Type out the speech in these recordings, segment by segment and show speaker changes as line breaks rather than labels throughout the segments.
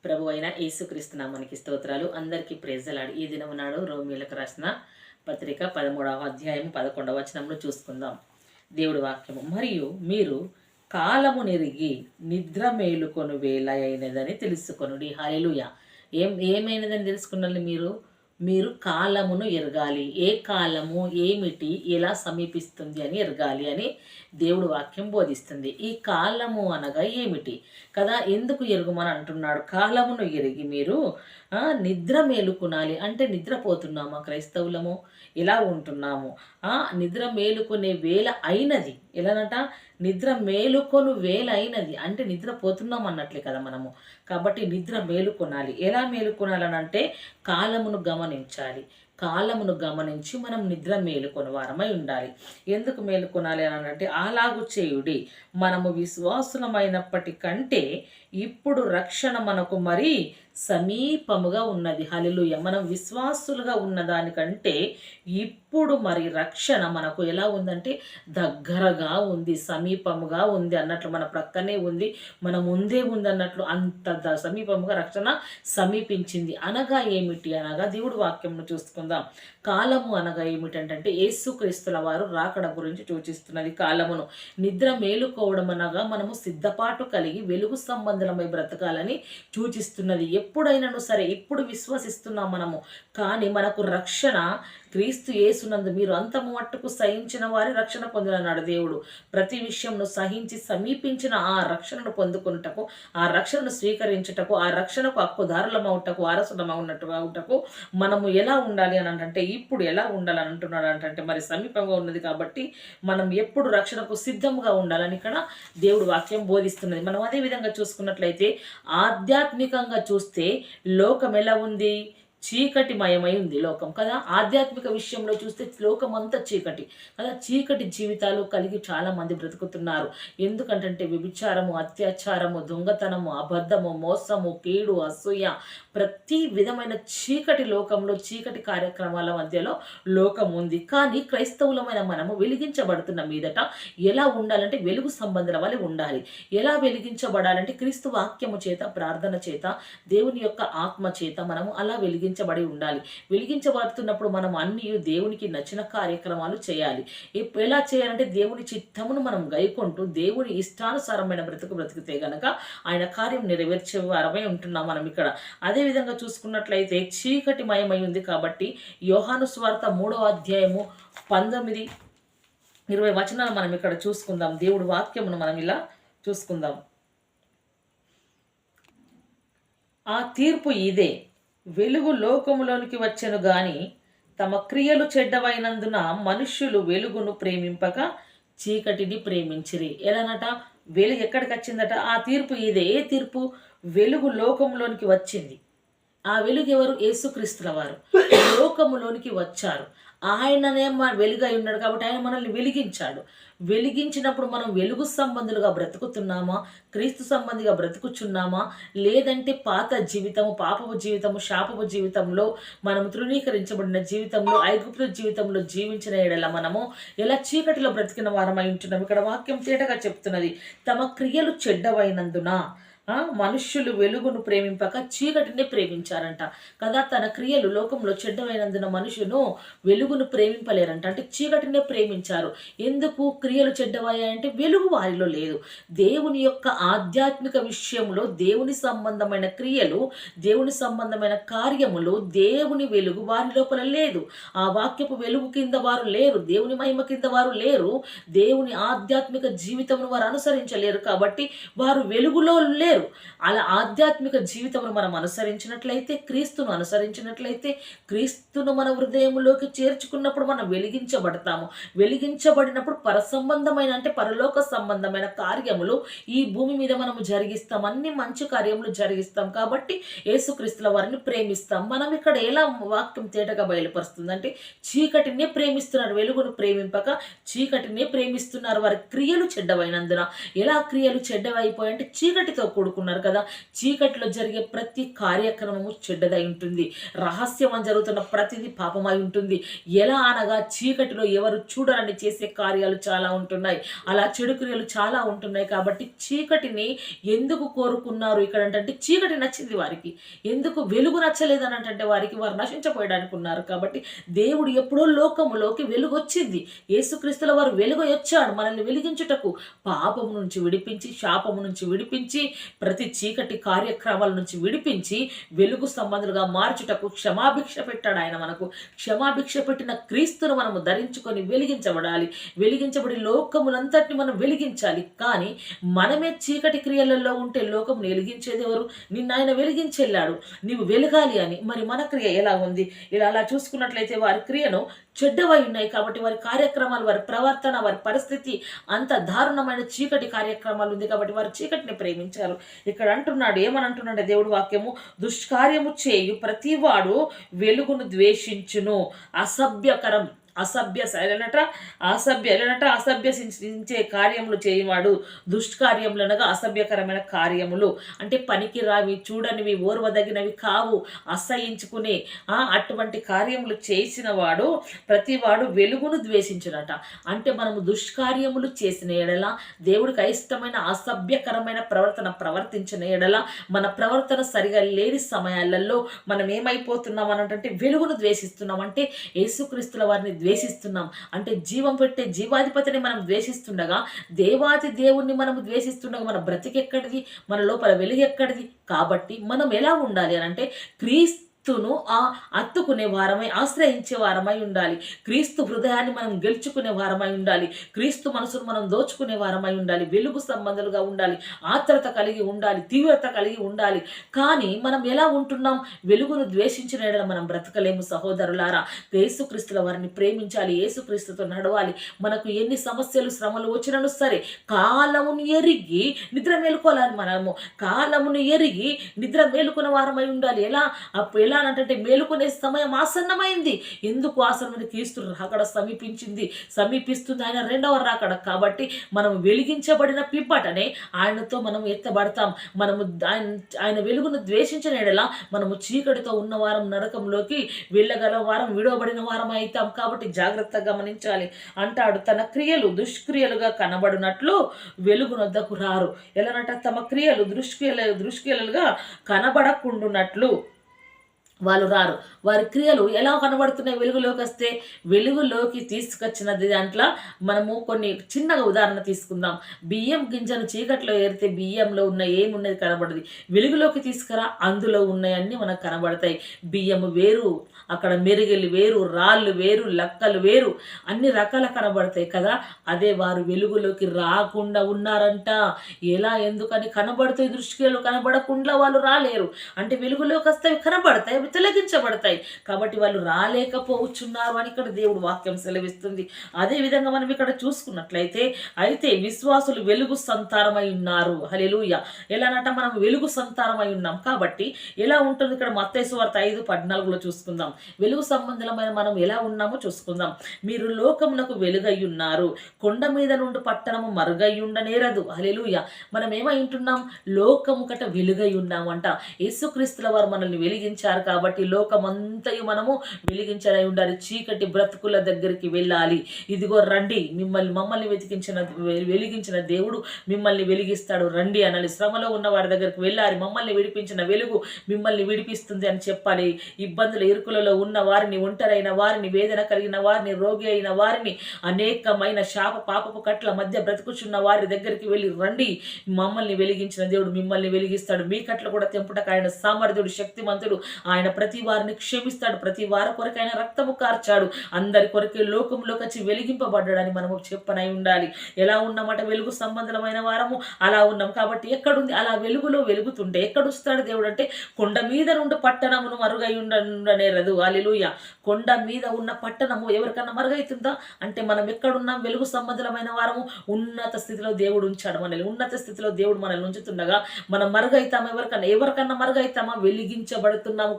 ప్రభు అయిన యేసుక్రీస్తు నామానికి స్తోత్రాలు. అందరికీ ప్రైజ్ ది లార్డ్. ఈ దినం నాడు రోమీయులకు రాసిన పత్రిక 13వ అధ్యాయం 11వ వచనంలో చూసుకుందాం దేవుడి వాక్యము. మరియు మీరు కాలము నెరిగి నిద్ర మేలుకొను వేళ అయినదని తెలుసుకొనుడి. హల్లెలూయా. ఏమైనదని తెలుసుకున్నాను మీరు కాలమును ఎరగాలి. ఏ కాలము ఏమిటి, ఎలా సమీపిస్తుంది అని ఎరగాలి అని దేవుడు వాక్యం బోధిస్తుంది. ఈ కాలము అనగా ఏమిటి కదా, ఎందుకు ఎరుగుమని అంటున్నాడు. కాలమును ఎరిగి మీరు నిద్ర మేలుకునాలి అంటే నిద్రపోతున్నామా క్రైస్తవులము? ఎలా ఉంటున్నాము? నిద్ర మేలుకునే వేళ అయినది. ఎలానట? నిద్ర మేలుకొను వేళ అయినది అంటే నిద్రపోతున్నాం అన్నట్లే కదా మనము. కాబట్టి నిద్ర మేలుకొనాలి. ఎలా మేలుకొనాలని అంటే కాలమును గమనించాలి. కాలమును గమనించి మనం నిద్ర మేలుకొని వారమై ఉండాలి. ఎందుకు మేలుకొనాలి అని అంటే, అలాగు చేయుడి మనము విశ్వాసులమైనప్పటికంటే ఇప్పుడు రక్షణ మనకు మరి సమీపముగా ఉన్నది. హల్లెలూయా. మనం విశ్వాసులుగా ఉన్న దానికంటే ఇప్పుడు మరి రక్షణ మనకు ఎలా ఉందంటే దగ్గరగా ఉంది, సమీపముగా ఉంది అన్నట్లు, మన ప్రక్కనే ఉంది, మన ముందే ఉంది అన్నట్లు, అంత సమీపముగా రక్షణ సమీపించింది. అనగా ఏమిటి అనగా దేవుడు వాక్యంను చూసుకుందాం. కాలము అనగా ఏమిటంటే యేసుక్రీస్తుల వారు రాకడ గురించి సూచిస్తున్నది. కాలమును నిద్ర మేలుకోవడం అనగా మనము సిద్ధపాటు కలిగి వెలుగు సంబంధమై బ్రతకాలని సూచిస్తున్నది. ఎప్పుడైనాను సరే ఇప్పుడు విశ్వసిస్తున్నాం మనము, కానీ మనకు రక్షణ క్రీస్తు యేసునందు మీరు అంతము మట్టుకు సహించిన వారి రక్షణ పొందులన్నాడు దేవుడు. ప్రతి విషయంను సహించి సమీపించిన ఆ రక్షణను పొందుకున్నటకు, ఆ రక్షణను స్వీకరించుటకు, ఆ రక్షణకు హక్కుదారులమవుటకు, వారసులమవుటకు మనము ఎలా ఉండాలి అని అంటే, ఇప్పుడు ఎలా ఉండాలని అంటున్నాడు అంటే మరి సమీపంగా ఉన్నది కాబట్టి మనం ఎప్పుడు రక్షణకు సిద్ధంగా ఉండాలని ఇక్కడ దేవుడు వాక్యం బోధిస్తున్నది. మనం అదే విధంగా చూసుకున్నట్లయితే ఆధ్యాత్మికంగా చూస్తే లోకం ఎలా ఉంది? చీకటిమయమై ఉంది లోకం కదా. ఆధ్యాత్మిక విషయంలో చూస్తే లోకం అంతా చీకటి కదా. చీకటి జీవితాలు కలిగి చాలా మంది బ్రతుకుతున్నారు. ఎందుకంటే వ్యభిచారము, అత్యాచారము, దొంగతనము, అబద్ధము, మోసము, కీడు, అసూయ, ప్రతి విధమైన చీకటి లోకంలో, చీకటి కార్యక్రమాల మధ్యలో లోకం ఉంది. కానీ క్రైస్తవులమైన మనము వెలిగించబడుతున్న మీదట ఎలా ఉండాలంటే వెలుగు సంబంధుల వలె ఉండాలి. ఎలా వెలిగించబడాలంటే క్రీస్తు వాక్యము చేత, ప్రార్థన చేత, దేవుని యొక్క ఆత్మ చేత మనము అలా వెలిగించబడి ఉండాలి. వెలిగించబడుతున్నప్పుడు మనం అన్ని దేవునికి నచ్చిన కార్యక్రమాలు చేయాలి. ఎలా చేయాలంటే దేవుని చిత్తమును మనం గైకొంటూ దేవుని ఇష్టానుసారమైన బ్రతికితే గనక ఆయన కార్యం నెరవేర్చే వారమై ఉంటున్నాం మనం ఇక్కడ. అదేవిధంగా చూసుకున్నట్లయితే చీకటి మయమై ఉంది కాబట్టి యోహాను సువార్త 3వ అధ్యాయము 19-20 వచనాలు మనం ఇక్కడ చూసుకుందాం. దేవుడు వాక్యమును మనం ఇలా చూసుకుందాం. ఆ తీర్పు ఇదే, వెలుగు లోకములోనికి వచ్చెను గాని తమ క్రియలు చెడ్డవైనందున మనుష్యులు వెలుగును ప్రేమింపక చీకటిని ప్రేమించిరి. ఎలానట? వెలుగు ఎక్కడికి వచ్చిందట? ఆ తీర్పు ఇదే. ఏ తీర్పు? వెలుగు లోకంలోనికి వచ్చింది. ఆ వెలుగు ఎవరు? యేసుక్రీస్తుల వారు లోకములోనికి వచ్చారు. ఆయననే వెలుగై ఉన్నాడు కాబట్టి ఆయన మనల్ని వెలిగించాడు. వెలిగించినప్పుడు మనం వెలుగు సంబంధులుగా బ్రతుకుతున్నామా, క్రీస్తు సంబంధిగా బ్రతుకుచున్నామా, లేదంటే పాత జీవితము, పాపపు జీవితము, శాపపు జీవితంలో మనము తృణీకరించబడిన జీవితంలో, ఐగుప్తు జీవితంలో జీవించిన ఎడల మనము ఎలా చీకటిలో బ్రతికిన వారమై ఉంటున్నాం. ఇక్కడ వాక్యం తేటగా చెప్తున్నది. తమ క్రియలు చెడ్డవైనందున మనుష్యులు వెలుగును ప్రేమింపక చీకటిని ప్రేమించారంట కదా. తన క్రియలు లోకంలో చెడ్డమైనందున మనుషులు వెలుగును ప్రేమింపలేరంట, అంటే చీకటినే ప్రేమించారు. ఎందుకు క్రియలు చెడ్డవయ్యాయంటే వెలుగు వారిలో లేదు. దేవుని యొక్క ఆధ్యాత్మిక విషయంలో దేవుని సంబంధమైన క్రియలు, దేవుని సంబంధమైన కార్యములు, దేవుని వెలుగు వారి లోపల లేదు. ఆ వాక్యపు వెలుగు కింద వారు లేరు, దేవుని మహిమ కింద వారు లేరు, దేవుని ఆధ్యాత్మిక జీవితమును వారు అనుసరించలేరు. కాబట్టి వారు వెలుగులో లేరు. అలా ఆధ్యాత్మిక జీవితమును మనం అనుసరించినట్లయితే, క్రీస్తును అనుసరించినట్లయితే, క్రీస్తును మన హృదయంలోకి చేర్చుకున్నప్పుడు మనం వెలిగించబడతాము. వెలిగించబడినప్పుడు పరసంబంధమైన అంటే పరలోక సంబంధమైన కార్యములు ఈ భూమి మీద మనము జరిగిస్తాం. అన్ని మంచి కార్యములు జరిగిస్తాం. కాబట్టి యేసుక్రీస్తుల వారిని ప్రేమిస్తాం. మనం ఇక్కడ ఎలా వాక్యం తేటగా బయలుపరుస్తుందంటే చీకటినే ప్రేమిస్తున్నారు, వెలుగును ప్రేమింపక చీకటినే ప్రేమిస్తున్నారు. వారి క్రియలు చెడ్డవైనందున. ఎలా క్రియలు చెడ్డవైపోయాయంటే చీకటితో కూడుకున్నారు కదా. చీకటిలో జరిగే ప్రతి కార్యక్రమము చెడ్డదై ఉంటుంది. రహస్యం జరుగుతున్న ప్రతిదీ పాపమై ఉంటుంది. ఎలా అనగా చీకటిలో ఎవరు చూడరని చేసే కార్యాలు చాలా ఉంటున్నాయి. అలా చెడు క్రియలు చాలా ఉంటున్నాయి. కాబట్టి చీకటిని ఎందుకు కోరుకున్నారు ఇక్కడ అంటే చీకటి నచ్చింది వారికి. ఎందుకు వెలుగు నచ్చలేదని అంటే వారికి వారు నశించపోయడానికి ఉన్నారు. కాబట్టి దేవుడు ఎప్పుడో లోకములోకి వెలుగు వచ్చింది. యేసుక్రీస్తుల వారు వెలుగు వచ్చాడు మనల్ని వెలిగించుటకు, పాపము నుంచి విడిపించి, శాపము నుంచి విడిపించి, ప్రతి చీకటి కార్యక్రమాల నుంచి విడిపించి వెలుగు సంబంధులుగా మార్చుటకు క్షమాభిక్ష పెట్టాడు ఆయన. మనకు క్షమాభిక్ష పెట్టిన క్రీస్తును మనము ధరించుకొని వెలిగించబడాలి. వెలిగించబడి లోకములంతటిని మనం వెలిగించాలి. కానీ మనమే చీకటి క్రియలలో ఉంటే లోకమును వెలిగించేది ఎవరు? నిన్న ఆయన వెలిగించెళ్ళాడు నీవు వెలగాలి అని. మరి మన క్రియ ఎలా ఉంది? ఇలా అలా చూసుకున్నట్లయితే వారి క్రియను చెడ్డవై ఉన్నాయి. కాబట్టి వారి కార్యక్రమాలు, వారి ప్రవర్తన, వారి పరిస్థితి అంత దారుణమైన చీకటి కార్యక్రమాలు ఉంది. కాబట్టి వారు చీకటిని ప్రేమించారు. ఇక్కడ అంటున్నాడు, ఏమని అంటున్నాడు దేవుడు వాక్యము? దుష్కార్యము చేయు ప్రతివాడు వెలుగును ద్వేషించును, అసభ్యకరం అసభ్యసించే కార్యములు చేయవాడు. దుష్కార్యములనగా అసభ్యకరమైన కార్యములు అంటే పనికి రావి, చూడనివి, ఓర్వదగినవి కావు, అసహించుకునే అటువంటి కార్యములు చేసిన వాడు ప్రతివాడు వెలుగును ద్వేషించునట. అంటే మనము దుష్కార్యములు చేసిన ఎడల, దేవుడికి అయిష్టమైన అసభ్యకరమైన ప్రవర్తన ప్రవర్తించిన ఎడల, మన ప్రవర్తన సరిగా లేని సమయాలలో మనం ఏమైపోతున్నాం అనంటే వెలుగును ద్వేషిస్తున్నాం. అంటే యేసుక్రీస్తుల వారిని ద్వేషిస్తున్నాం. అంటే జీవం పెట్టే జీవాధిపతిని మనం ద్వేషిస్తుండగా, దేవాది దేవుణ్ణి మనం ద్వేషిస్తుండగా మన బ్రతికెక్కడిది? మన లోపల వెలుగు ఎక్కడిది? కాబట్టి మనం ఎలా ఉండాలి అని అంటే క్రీస్తును అత్తుకునే వారమై, ఆశ్రయించే వారమై ఉండాలి. క్రీస్తు హృదయాన్ని మనం గెలుచుకునే వారమై ఉండాలి. క్రీస్తు మనసును మనం దోచుకునే వారమై ఉండాలి. వెలుగు సంబంధాలుగా ఉండాలి. ఆత్రత కలిగి ఉండాలి. తీవ్రత కలిగి ఉండాలి. కానీ మనం ఎలా ఉంటున్నాం? వెలుగును ద్వేషించిన ఎడల మనం బ్రతకలేము సహోదరులారా. యేసుక్రీస్తుల వారిని ప్రేమించాలి. యేసుక్రీస్తుతో నడవాలి. మనకు ఎన్ని సమస్యలు, శ్రమలు వచ్చినను సరే కాలమును ఎరిగి నిద్ర మేలుకోవాలి. మనము కాలమును ఎరిగి నిద్ర మేలుకున్న వారమై ఉండాలి. ఎలా అంటే మేలుకునే సమయం ఆసన్నమైంది. ఎందుకు ఆసన్నమైన? క్రీస్తు రాకడ సమీపిస్తుంది, ఆయన రెండవ రాకడ. కాబట్టి మనం వెలిగించబడిన పిప్పటనే ఆయనతో మనం ఎత్తబడతాం. మనము ఆయన వెలుగును ద్వేషించిన ఎడల మనము చీకటితో ఉన్న వారం నరకంలోకి వెళ్ళగల వారం, విడవబడిన వారం అవుతాం. కాబట్టి జాగ్రత్తగా గమనించాలి. అంటాడు, తన క్రియలు దుష్క్రియలుగా కనబడినట్లు వెలుగునొద్దకు రారు. ఎలానంట? తమ క్రియలు దుష్క్రియలుగా కనబడకుండునట్లు వాళ్ళు రారు. వారి క్రియలు ఎలా కనబడుతున్నాయి? వెలుగులోకి వస్తే వెలుగులోకి తీసుకొచ్చినది దాంట్లో మనము కొన్ని చిన్నగా ఉదాహరణ తీసుకుందాం. బియ్యం గింజను చీకట్లో ఏరితే బియ్యంలో ఉన్న ఏమున్నది కనబడదు. వెలుగులోకి తీసుకురా, అందులో ఉన్నాయన్నీ మనకు కనబడతాయి. బియ్యము వేరు, అక్కడ మెరుగలు వేరు, రాళ్ళు వేరు, లక్కలు వేరు, అన్ని రకాల కనబడతాయి కదా. అదే వారు వెలుగులోకి రాకుండా ఉన్నారంట. ఎలా? ఎందుకని? కనబడుతాయి దృష్టిలో, కనబడకుండా వాళ్ళు రాలేరు. అంటే వెలుగులోకి వస్తే కనబడతాయి, అవి తొలగించబడతాయి. కాబట్టి వాళ్ళు రాలేకపోవచ్చున్నారు అని ఇక్కడ దేవుడు వాక్యం సెలవిస్తుంది. అదే విధంగా మనం ఇక్కడ చూసుకున్నట్లయితే, అయితే విశ్వాసులు వెలుగు సంతానమై ఉన్నారు. హల్లెలూయా. ఎలానట? మనం వెలుగు సంతానమై ఉన్నాం. కాబట్టి ఎలా ఉంటుంది? ఇక్కడ మత్తయి సువార్త 5:14 చూసుకుందాం. వెలుగు సంబంధమైన మనం ఎలా ఉన్నామో చూసుకుందాం. మీరు లోకమునకు వెలుగై ఉన్నారు, కొండ మీద నుండి పట్టణము మరుగై ఉండనేరదు. హల్లెలూయా. మనం ఏమై ఉంటున్నాం? లోకము కట వెలుగై ఉన్నామంట. యేసుక్రీస్తుల వారు మనల్ని వెలిగించారు. కాబట్టి లోకమంతయు మనము వెలిగించనై ఉండాలి. చీకటి బ్రతుకుల దగ్గరికి వెళ్ళాలి. ఇదిగో రండి, మమ్మల్ని వెలిగించిన దేవుడు మిమ్మల్ని వెలిగిస్తాడు, రండి అనాలి. శ్రమలో ఉన్న వారి దగ్గరికి వెళ్ళాలి. మమ్మల్ని విడిపించిన వెలుగు మిమ్మల్ని విడిపిస్తుంది అని చెప్పాలి. ఇబ్బందుల ఇరుకులలో ఉన్న వారిని, ఒంటరైన వారిని, వేదన కలిగిన వారిని, రోగి అయిన వారిని, అనేకమైన శాప పాపపు కట్ల మధ్య బ్రతుకుచున్న వారి దగ్గరికి వెళ్ళి రండి, మమ్మల్ని వెలిగించిన దేవుడు మిమ్మల్ని వెలిగిస్తాడు. మీ కట్ల కూడా తెంపుటకు ఆయన సామర్థ్యుడు, శక్తిమంతుడు. ఆయన ప్రతి వారిని క్షమిస్తాడు. ప్రతి వారి కొరకు ఆయన రక్తము కార్చాడు. అందరి కొరకే లోకంలోకి వచ్చి వెలిగింపబడ్డాడని మనము చెప్పనై ఉండాలి. ఎలా ఉన్నామట? వెలుగు సంబంధమైన వారము అలా ఉన్నాం. కాబట్టి ఎక్కడుంది? అలా వెలుగులో వెలుగుతుంటే ఎక్కడొస్తాడు దేవుడు అంటే, కొండ మీద నుండి పట్టణమును మరుగై ఉండనేరదు. హల్లెలూయా. కొండ మీద ఉన్న పట్టణము ఎవరికన్నా మరుగైతుందా అంటే, మనం ఎక్కడున్నాం? వెలుగు సంబంధమైన వారము. ఉన్నత స్థితిలో దేవుడు ఉంచాడు మనల్ని. ఉన్నత స్థితిలో దేవుడు మనల్ని ఉంచుతుండగా మనం మరుగైతామా? ఎవరికన్నా మరుగైతామా? వెలిగించబడుతున్నాము.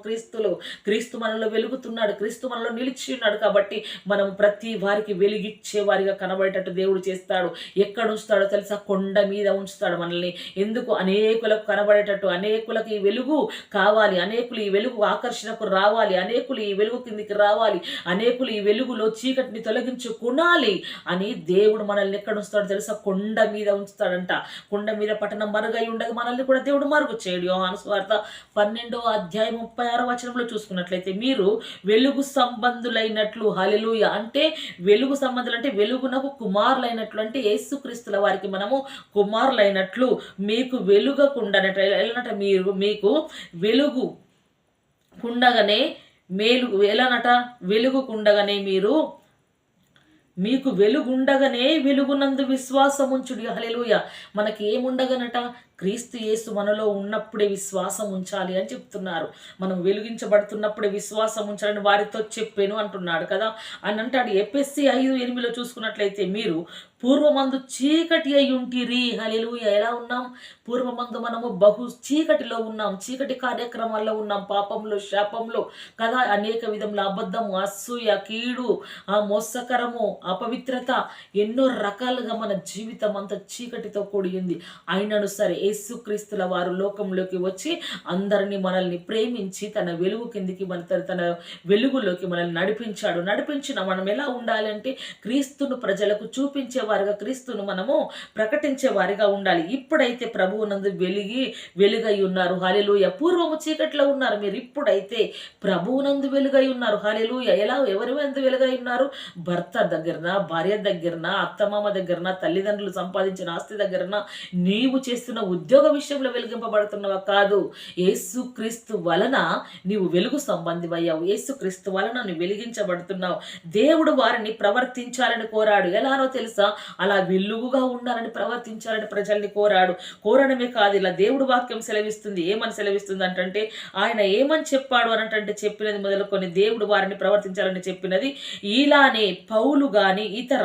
క్రీస్తు మనలో వెలుగుతున్నాడు, క్రీస్తు మనలో నిలిచి ఉన్నాడు. కాబట్టి మనం ప్రతి వారికి వెలిగిచ్చే వారిగా కనబడేటట్టు దేవుడు చేస్తాడు. ఎక్కడ ఉంచుతాడో తెలుసా? కొండ మీద ఉంచుతాడు మనల్ని. ఎందుకు? అనేకులకు కనబడేటట్టు, అనేకులకు ఈ వెలుగు కావాలి, అనేకులు ఈ వెలుగు ఆకర్షణకు రావాలి, అనేకులు ఈ వెలుగు కిందికి రావాలి, అనేకులు ఈ వెలుగులో చీకటిని తొలగించుకునాలి అని దేవుడు మనల్ని ఎక్కడ ఉంచుతాడో తెలుసా? కొండ మీద ఉంచుతాడంట. కొండ మీద పట్టణం మరుగై ఉండదు, మనల్ని కూడా దేవుడు మరుగు చేయడు. యోహాను సువార్త 12:36 చూసుకున్నట్లయితే, మీరు వెలుగు సంబంధులైనట్లు, హల్లెలూయా, అంటే వెలుగు సంబంధులు అంటే వెలుగునకు కుమారులైనట్లు, అంటే యేసుక్రీస్తుల వారికి మనము కుమారులైనట్లు మీకు వెలుగకుండానట. ఎలానట? మీకు వెలుగు కుండగానే ఎలానట? వెలుగుకుండగానే మీకు వెలుగుండగానే వెలుగునందు విశ్వాసం ఉంచుడి. హల్లెలూయా. మనకి ఏముండగనట? క్రీస్తు యేసు మనలో ఉన్నప్పుడే విశ్వాసం ఉంచాలి అని చెప్తున్నారు. మనం వెలిగించబడుతున్నప్పుడే విశ్వాసం ఉంచాలని వారితో చెప్పాను అంటున్నాడు కదా. అని అంటాడు. ఎఫెసీ 5:8 చూసుకున్నట్లయితే, మీరు పూర్వమందు చీకటి అయి ఉంటిరి. హల్లెలూయా. ఎలా ఉన్నాం? పూర్వమందు మనము బహు చీకటిలో ఉన్నాం, చీకటి కార్యక్రమాల్లో ఉన్నాం, పాపంలో, శాపంలో కదా. అనేక విధముల అబద్ధము, అసూయ, కీడు, మోసకరము, అపవిత్రత, ఎన్నో రకాలుగా మన జీవితం అంతా చీకటితో కూడింది. అయినను సరే యేసుక్రీస్తుల వారు లోకంలోకి వచ్చి అందరినీ మనల్ని ప్రేమించి తన వెలుగు కిందికి తన వెలుగులోకి మనల్ని నడిపించిన మనం ఎలా ఉండాలంటే క్రీస్తును ప్రజలకు చూపించేవారుగా, క్రీస్తును మనము ప్రకటించే వారిగా ఉండాలి. ఇప్పుడైతే ప్రభువునందు వెలుగై ఉన్నారు. హల్లెలూయా. పూర్వము చీకట్లో ఉన్నారు మీరు, ఇప్పుడైతే ప్రభువునందు వెలుగై ఉన్నారు. హల్లెలూయా. ఎలా? ఎవరి మీద వెలుగై ఉన్నారు? భర్త దగ్గరన, భార్య దగ్గరన, అత్తమామ దగ్గరన, తల్లిదండ్రులు సంపాదించిన ఆస్తి దగ్గరన, నీవు చేస్తున్న ఉద్యోగ విషయంలో వెలిగింపబడుతున్నవా? కాదు. యేసుక్రీస్తు వలన నీవు వెలుగు సంబంధివయ్యావు. యేసుక్రీస్తు వలన నువ్వు వెలిగించబడుతున్నావు. దేవుడు వారిని ప్రవర్తించాలని కోరాడు. ఎలానో తెలుసా? అలా వెలుగుగా ఉండాలని, ప్రవర్తించాలని ప్రజల్ని కోరడమే కాదు, ఇలా దేవుడు వాక్యం సెలవిస్తుంది. ఏమని సెలవిస్తుంది అంటే, ఆయన ఏమని చెప్పాడు అనంటే, చెప్పినది మొదలుకొని దేవుడు వారిని ప్రవర్తించాలని చెప్పినది. ఇలానే పౌలు గాని ఇతర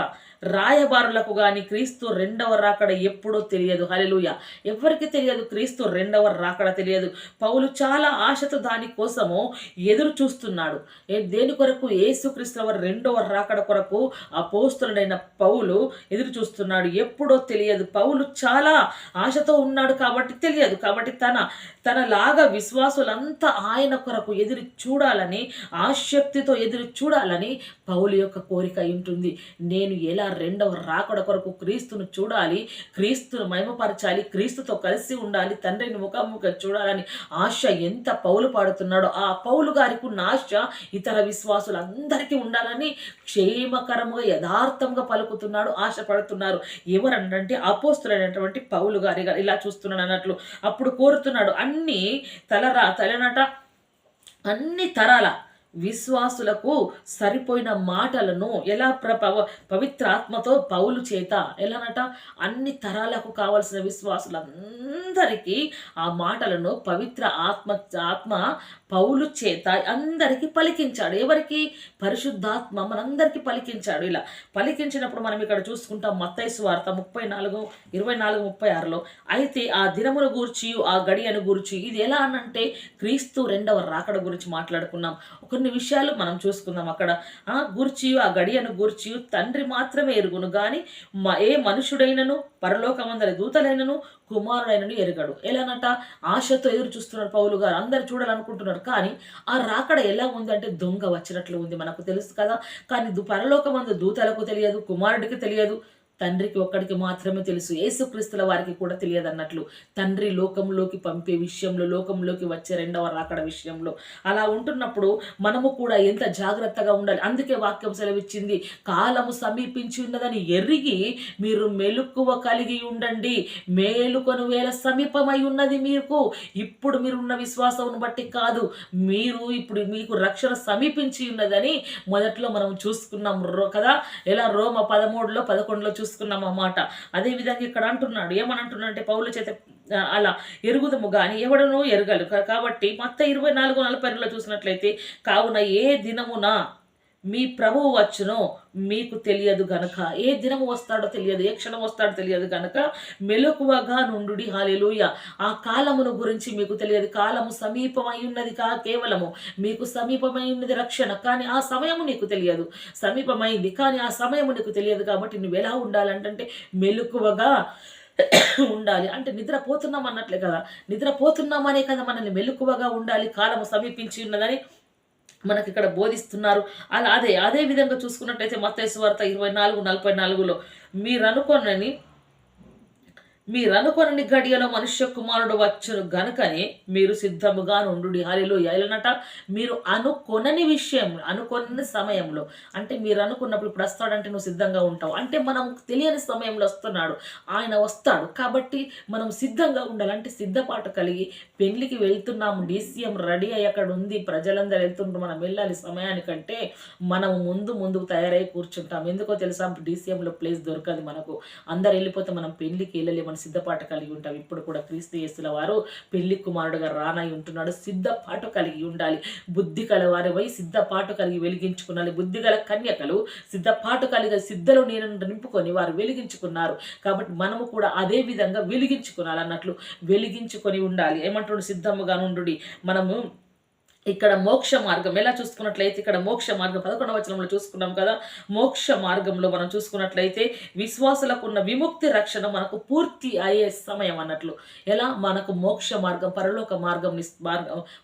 రాయబారులకు గాని క్రీస్తు రెండవ రాకడ ఎప్పుడో తెలియదు. హల్లెలూయా. ఎవరికి తెలియదు? క్రీస్తు రెండవ రాకడ తెలియదు. పౌలు చాలా ఆశతో దానికోసము ఎదురు చూస్తున్నాడు. దేని కొరకు? యేసుక్రీస్తు వారి రెండవ రాకడ కొరకు అపోస్తలుడైన పౌలు ఎదురు చూస్తున్నాడు. ఎప్పుడో తెలియదు. పౌలు చాలా ఆశతో ఉన్నాడు కాబట్టి తెలియదు. కాబట్టి తనలాగా విశ్వాసులంతా ఆయన కొరకు ఎదురు చూడాలని, ఆసక్తితో ఎదురు చూడాలని పౌలు యొక్క కోరిక ఉంటుంది. నేను ఎలా రెండవ రాకడ కొరకు క్రీస్తును చూడాలి, క్రీస్తును మహిమపరచాలి, క్రీస్తుతో కలిసి ఉండాలి, తండ్రిని ముఖాముఖిగా చూడాలని ఆశ ఎంత పౌలు పాడుతున్నాడో, ఆ పౌలు గారికి ఉన్న ఆశ ఇతర విశ్వాసులందరికీ ఉండాలని క్షేమకరముగా యథార్థంగా పలుకుతున్నాడు, ఆశపడుతున్నారు. ఎవరంటే అపోస్తులైనటువంటి పౌలు గారి ఇలా చూస్తున్నాడు అన్నట్లు. అప్పుడు కోరుతున్నాడు, అన్ని తరాల విశ్వాసులకు సరిపోయిన మాటలను ఎలా పవిత్ర ఆత్మతో పౌలు చేత ఎలానట? అన్ని తరాలకు కావలసిన విశ్వాసులందరికీ ఆ మాటలను పవిత్ర ఆత్మ పౌలు చేత అందరికీ పలికించాడు. ఎవరికి? పరిశుద్ధాత్మ మనందరికీ పలికించాడు. ఇలా పలికించినప్పుడు మనం ఇక్కడ చూసుకుంటాం మత్తయి సువార్త 24:24-36 అయితే ఆ దినమును గూర్చి, ఆ గడియను గూర్చి, ఇది ఎలా అనంటే క్రీస్తు రెండవ రాకడ గురించి మాట్లాడుకున్నాం. కొన్ని విషయాలు మనం చూసుకుందాం అక్కడ. గూర్చి, ఆ గడియను గూర్చి తండ్రి మాత్రమే ఎరుగును గాని ఏ మనుషుడైనను, పరలోకమందరి దూతలైనను, కుమారుడైనను ఎరగడు. ఎలానట? ఆశతో ఎదురు చూస్తున్నారు పౌలు గారు. అందరు చూడాలనుకుంటున్నారు. కానీ ఆ రాకడ ఎలా ఉందంటే దొంగ వచ్చినట్లు ఉంది. మనకు తెలుసు కదా. కానీ పరలోకమందు దూతలకు తెలియదు, కుమారుడికి తెలియదు, తండ్రికి ఒక్కడికి మాత్రమే తెలుసు. యేసుక్రీస్తుల వారికి కూడా తెలియదు అన్నట్లు. తండ్రి లోకంలోకి పంపే విషయంలో, లోకంలోకి వచ్చే రెండవ రాకడ విషయంలో అలా ఉంటున్నప్పుడు మనము కూడా ఎంత జాగ్రత్తగా ఉండాలి. అందుకే వాక్యం సెలవిచ్చింది, కాలము సమీపించి ఉన్నదని ఎరిగి మీరు మెలకువ కలిగి ఉండండి, మేలుకొని వేళ సమీపమై ఉన్నది మీకు. ఇప్పుడు మీరున్న విశ్వాసం బట్టి కాదు, ఇప్పుడు మీకు రక్షణ సమీపించి ఉన్నదని మొదట్లో మనం చూసుకున్నాం కదా. ఎలా? రోమ 13:11 చూసుకున్నాం అన్నమాట. అదేవిధంగా ఇక్కడ అంటున్నాడు, ఏమని అంటున్నాడంటే, పౌలు చేత అలా ఎరుగుదము కానీ ఎవడనూ ఎరగలు. కాబట్టి మత్తయి 24:42 చూసినట్లయితే, కావున ఏ దినమున మీ ప్రభువు వచ్చునో మీకు తెలియదు గనక, ఏ దినము వస్తాడో తెలియదు, ఏ క్షణం వస్తాడో తెలియదు గనక మెలకువగా నుండుడి. హల్లెలూయా. ఆ కాలమును గురించి మీకు తెలియదు. కాలము సమీపమై ఉన్నది కేవలము మీకు సమీపమై ఉన్నది రక్షణ, కానీ ఆ సమయము నీకు తెలియదు. సమీపమైంది కానీ ఆ సమయము నీకు తెలియదు. కాబట్టి నువ్వు ఎలా ఉండాలంటే మెలకువగా ఉండాలి. అంటే నిద్రపోతున్నాం అన్నట్లే కదా, నిద్రపోతున్నామనే కదా మనల్ని మెలకువగా ఉండాలి, కాలము సమీపించి ఉన్నదని మనకి ఇక్కడ బోధిస్తున్నారు. అదే విధంగా చూసుకున్నట్లయితే మత్తయి సువార్త 24:44లో మీరనుకొనని గడియలో మనుష్య కుమారుడు వచ్చును గనుకనే మీరు సిద్ధముగా నుండుడి. హల్లెలూయా. ఎలానట, మీరు అనుకొనని విషయం, అనుకొనని సమయంలో, అంటే మీరు అనుకున్నప్పుడు ఇప్పుడు వస్తాడంటే నువ్వు సిద్ధంగా ఉంటావు, అంటే మనం తెలియని సమయంలో వస్తున్నాడు, ఆయన వస్తాడు. కాబట్టి మనం సిద్ధంగా ఉండాలి. అంటే సిద్ధపాటు కలిగి పెళ్లికి వెళ్తున్నాము, DCM రెడీ అయ్యి అక్కడ ఉంది, ప్రజలందరూ వెళ్తుంటారు, మనం వెళ్ళాలి సమయానికంటే మనం ముందుకు తయారై కూర్చుంటాం. ఎందుకో తెలుసా, DCMలో ప్లేస్ దొరకదు మనకు. అందరు వెళ్ళిపోతే మనం పెళ్లికి వెళ్ళలేమని సిద్ధపాటు కలిగి ఉంటాం. ఇప్పుడు కూడా క్రీస్తు యేసుల వారు పెళ్లి కుమారుడుగా రానై ఉంటున్నాడు. సిద్ధపాటు కలిగి ఉండాలి. బుద్ధి కలవారి వై సిద్ధపాటు కలిగి వెలిగించుకున్నాలి. బుద్ధి గల కన్యకలు సిద్ధపాటు కలిగి సిద్ధలో నేను నింపుకొని వారు వెలిగించుకున్నారు. కాబట్టి మనము కూడా అదే విధంగా వెలిగించుకున్నాలి అన్నట్లు వెలిగించుకొని ఉండాలి. ఏమంటాడు, సిద్ధముగా నుండుడి. మనము ఇక్కడ మోక్ష మార్గం ఎలా చూసుకున్నట్లయితే, ఇక్కడ మోక్ష మార్గం 11వ వచనంలో చూసుకున్నాం కదా. మోక్ష మార్గంలో మనం చూసుకున్నట్లయితే విశ్వాసులకు ఉన్న విముక్తి రక్షణ మనకు పూర్తి అయ్యే సమయం అన్నట్లు. ఎలా మనకు మోక్ష మార్గం,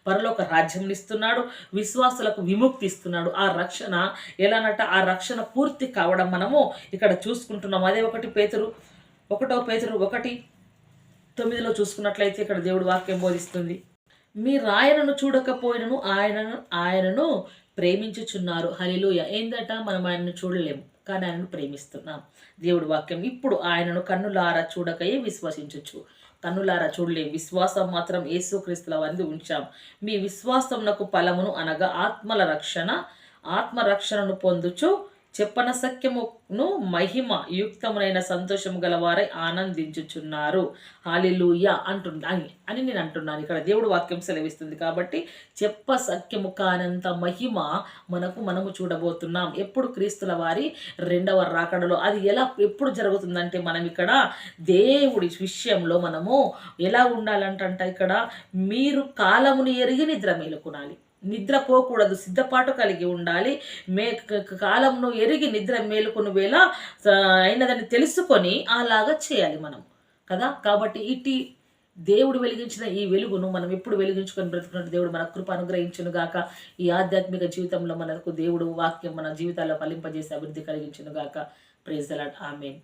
పరలోక రాజ్యం ఇస్తున్నాడు, విశ్వాసులకు విముక్తి ఇస్తున్నాడు. ఆ రక్షణ ఎలానట, ఆ రక్షణ పూర్తి కావడం మనము ఇక్కడ చూసుకుంటున్నాం. అదే 1 పేతురు 1:9లో చూసుకున్నట్లయితే ఇక్కడ దేవుడు వాక్యం బోధిస్తుంది. మీరు ఆయనను చూడకపోయినను ఆయనను ప్రేమించుచున్నారు. హల్లెలూయా. ఏందట, మనం ఆయనను చూడలేము కానీ ఆయనను ప్రేమిస్తున్నాం. దేవుడి వాక్యం. ఇప్పుడు ఆయనను కన్నులారా చూడకయే విశ్వసించచ్చు. కన్నులారా చూడలేం, విశ్వాసం మాత్రం యేసుక్రీస్తుల వంది ఉంచాం. మీ విశ్వాసమునకు ఫలమును అనగా ఆత్మరక్షణను పొందుచు చెప్పన సఖ్యమును మహిమ యుక్తమునైన సంతోషము గలవారై ఆనందించుచున్నారు. హల్లెలూయా అని నేను అంటున్నాను. ఇక్కడ దేవుడు వాక్యం సెలవిస్తుంది. కాబట్టి సఖ్యము కానంత మహిమ మనము చూడబోతున్నాం. ఎప్పుడు, క్రీస్తుల వారి 2వ రాకడలో. అది ఎప్పుడు జరుగుతుందంటే, మనం ఇక్కడ దేవుడి విషయంలో మనము ఎలా ఉండాలంట, ఇక్కడ మీరు కాలముని ఎరిగి నిద్ర మేలుకొనాలి. నిద్రపోకూడదు, సిద్ధపాటు కలిగి ఉండాలి. కాలంను ఎరిగి నిద్ర మేలుకుని వేళ అయినదని తెలుసుకొని అలాగా చేయాలి మనం కదా. కాబట్టి దేవుడు వెలిగించిన ఈ వెలుగును మనం ఎప్పుడు వెలిగించుకొని బ్రతుకున్నట్టు దేవుడు మన కృప అనుగ్రహించును గాక. ఈ ఆధ్యాత్మిక జీవితంలో మనకు దేవుడు వాక్యం మన జీవితాల్లో ఫలింపజేసి అభివృద్ధి కలిగించును గాక. Praise the lord. ఆమేన్.